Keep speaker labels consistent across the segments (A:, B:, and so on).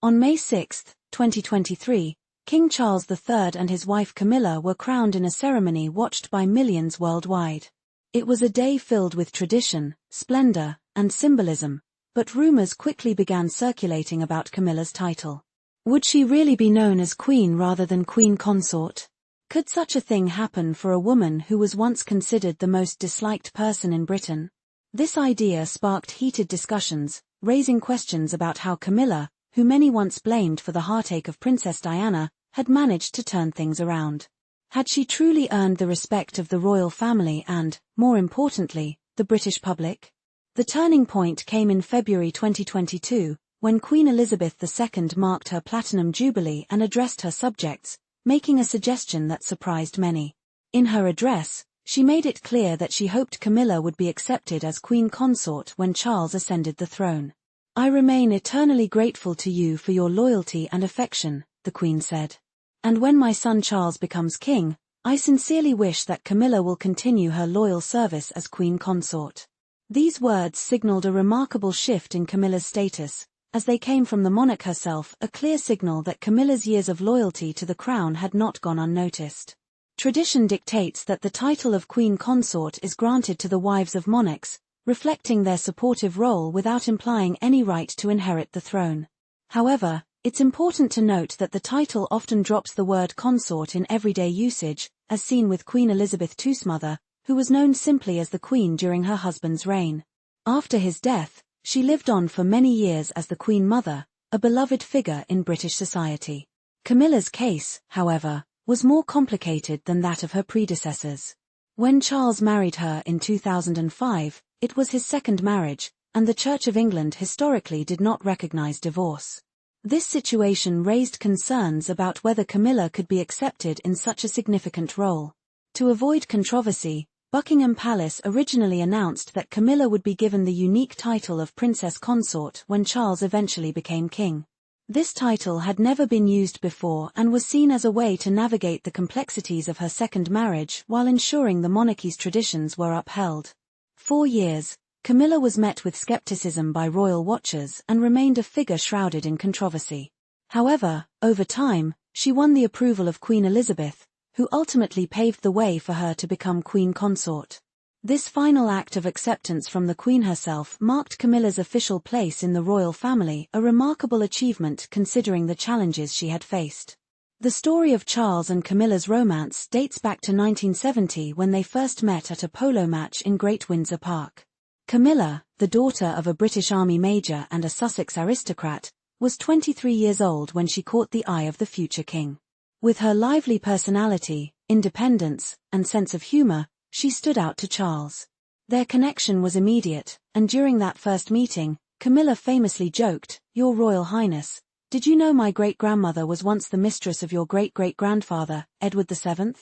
A: On May 6, 2023, King Charles III and his wife Camilla were crowned in a ceremony watched by millions worldwide. It was a day filled with tradition, splendor, and symbolism, but rumors quickly began circulating about Camilla's title. Would she really be known as Queen rather than Queen Consort? Could such a thing happen for a woman who was once considered the most disliked person in Britain? This idea sparked heated discussions, raising questions about how Camilla, who many once blamed for the heartache of Princess Diana, had managed to turn things around. Had she truly earned the respect of the royal family and, more importantly, the British public? The turning point came in February 2022, when Queen Elizabeth II marked her Platinum Jubilee and addressed her subjects, making a suggestion that surprised many. In her address, she made it clear that she hoped Camilla would be accepted as Queen Consort when Charles ascended the throne. "I remain eternally grateful to you for your loyalty and affection," the Queen said. "And when my son Charles becomes king, I sincerely wish that Camilla will continue her loyal service as Queen Consort." These words signaled a remarkable shift in Camilla's status, as they came from the monarch herself, a clear signal that Camilla's years of loyalty to the crown had not gone unnoticed. Tradition dictates that the title of Queen Consort is granted to the wives of monarchs, reflecting their supportive role without implying any right to inherit the throne. However, it's important to note that the title often drops the word consort in everyday usage, as seen with Queen Elizabeth II's mother, who was known simply as the Queen during her husband's reign. After his death, she lived on for many years as the Queen Mother, a beloved figure in British society. Camilla's case, however, was more complicated than that of her predecessors. When Charles married her in 2005, it was his second marriage, and the Church of England historically did not recognize divorce. This situation raised concerns about whether Camilla could be accepted in such a significant role. To avoid controversy, Buckingham Palace originally announced that Camilla would be given the unique title of Princess Consort when Charles eventually became king. This title had never been used before and was seen as a way to navigate the complexities of her second marriage while ensuring the monarchy's traditions were upheld. For years, Camilla was met with skepticism by royal watchers and remained a figure shrouded in controversy. However, over time, she won the approval of Queen Elizabeth, who ultimately paved the way for her to become Queen Consort. This final act of acceptance from the Queen herself marked Camilla's official place in the royal family, a remarkable achievement considering the challenges she had faced. The story of Charles and Camilla's romance dates back to 1970 when they first met at a polo match in Great Windsor Park. Camilla, the daughter of a British Army major and a Sussex aristocrat, was 23 years old when she caught the eye of the future king. With her lively personality, independence, and sense of humor, she stood out to Charles. Their connection was immediate, and during that first meeting, Camilla famously joked, "Your Royal Highness, did you know my great-grandmother was once the mistress of your great-great-grandfather, Edward VII?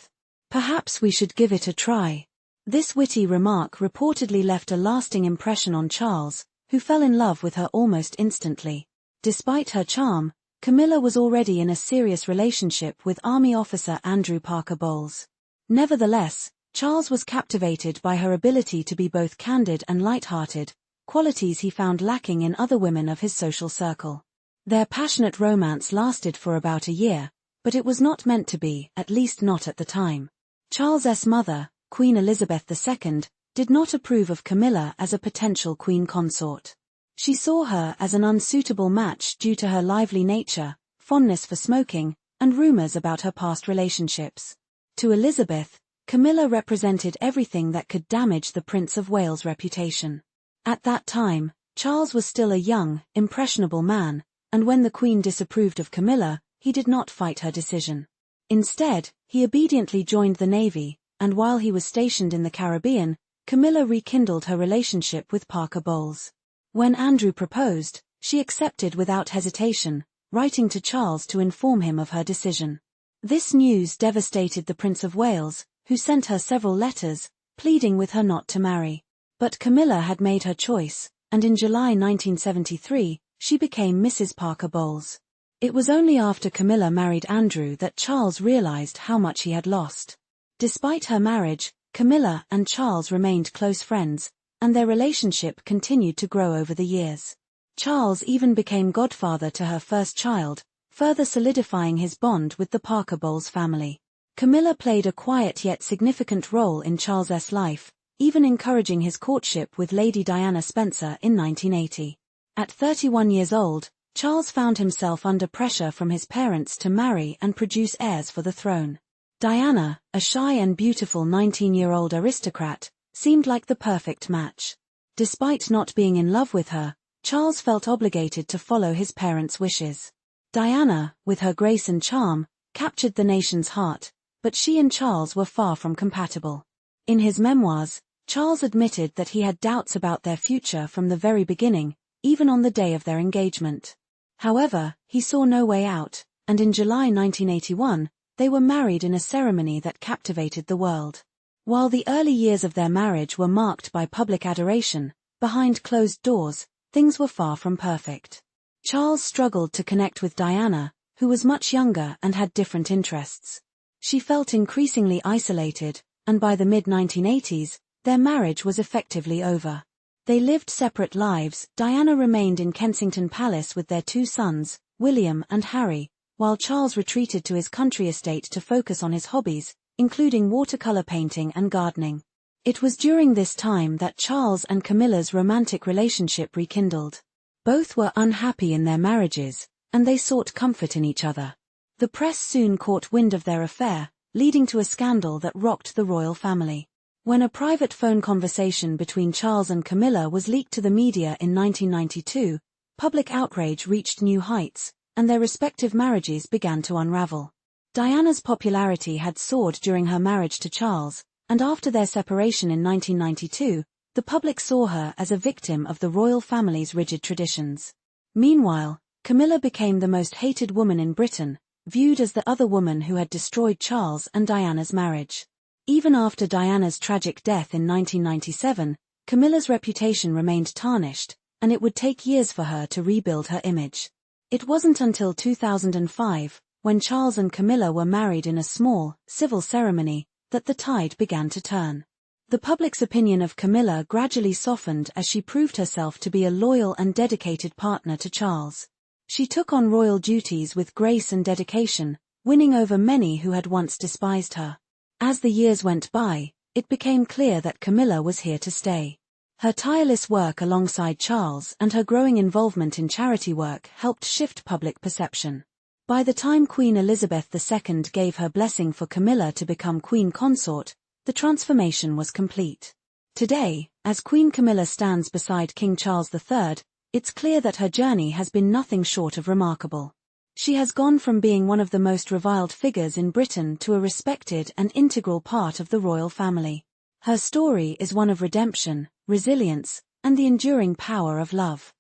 A: Perhaps we should give it a try." This witty remark reportedly left a lasting impression on Charles, who fell in love with her almost instantly. Despite her charm, Camilla was already in a serious relationship with Army officer Andrew Parker Bowles. Nevertheless, Charles was captivated by her ability to be both candid and light-hearted, qualities he found lacking in other women of his social circle. Their passionate romance lasted for about a year, but it was not meant to be, at least not at the time. Charles's mother, Queen Elizabeth II, did not approve of Camilla as a potential queen consort. She saw her as an unsuitable match due to her lively nature, fondness for smoking, and rumors about her past relationships. To Elizabeth, Camilla represented everything that could damage the Prince of Wales' reputation. At that time, Charles was still a young, impressionable man, and when the Queen disapproved of Camilla, he did not fight her decision. Instead, he obediently joined the Navy, and while he was stationed in the Caribbean, Camilla rekindled her relationship with Parker Bowles. When Andrew proposed, she accepted without hesitation, writing to Charles to inform him of her decision. This news devastated the Prince of Wales, who sent her several letters, pleading with her not to marry. But Camilla had made her choice, and in July 1973, she became Mrs. Parker Bowles. It was only after Camilla married Andrew that Charles realized how much he had lost. Despite her marriage, Camilla and Charles remained close friends, and their relationship continued to grow over the years. Charles even became godfather to her first child, further solidifying his bond with the Parker Bowles family. Camilla played a quiet yet significant role in Charles's life, even encouraging his courtship with Lady Diana Spencer in 1980. At 31 years old, Charles found himself under pressure from his parents to marry and produce heirs for the throne. Diana, a shy and beautiful 19-year-old aristocrat, seemed like the perfect match. Despite not being in love with her, Charles felt obligated to follow his parents' wishes. Diana, with her grace and charm, captured the nation's heart, but she and Charles were far from compatible. In his memoirs, Charles admitted that he had doubts about their future from the very beginning, even on the day of their engagement. However, he saw no way out, and in July 1981, they were married in a ceremony that captivated the world. While the early years of their marriage were marked by public adoration, behind closed doors, things were far from perfect. Charles struggled to connect with Diana, who was much younger and had different interests. She felt increasingly isolated, and by the mid-1980s, their marriage was effectively over. They lived separate lives. Diana remained in Kensington Palace with their two sons, William and Harry, while Charles retreated to his country estate to focus on his hobbies, including watercolor painting and gardening. It was during this time that Charles and Camilla's romantic relationship rekindled. Both were unhappy in their marriages, and they sought comfort in each other. The press soon caught wind of their affair, leading to a scandal that rocked the royal family. When a private phone conversation between Charles and Camilla was leaked to the media in 1992, public outrage reached new heights, and their respective marriages began to unravel. Diana's popularity had soared during her marriage to Charles, and after their separation in 1992, the public saw her as a victim of the royal family's rigid traditions. Meanwhile, Camilla became the most hated woman in Britain, viewed as the other woman who had destroyed Charles and Diana's marriage. Even after Diana's tragic death in 1997, Camilla's reputation remained tarnished, and it would take years for her to rebuild her image. It wasn't until 2005, when Charles and Camilla were married in a small, civil ceremony, that the tide began to turn. The public's opinion of Camilla gradually softened as she proved herself to be a loyal and dedicated partner to Charles. She took on royal duties with grace and dedication, winning over many who had once despised her. As the years went by, it became clear that Camilla was here to stay. Her tireless work alongside Charles and her growing involvement in charity work helped shift public perception. By the time Queen Elizabeth II gave her blessing for Camilla to become Queen Consort, the transformation was complete. Today, as Queen Camilla stands beside King Charles III, it's clear that her journey has been nothing short of remarkable. She has gone from being one of the most reviled figures in Britain to a respected and integral part of the royal family. Her story is one of redemption, resilience, and the enduring power of love.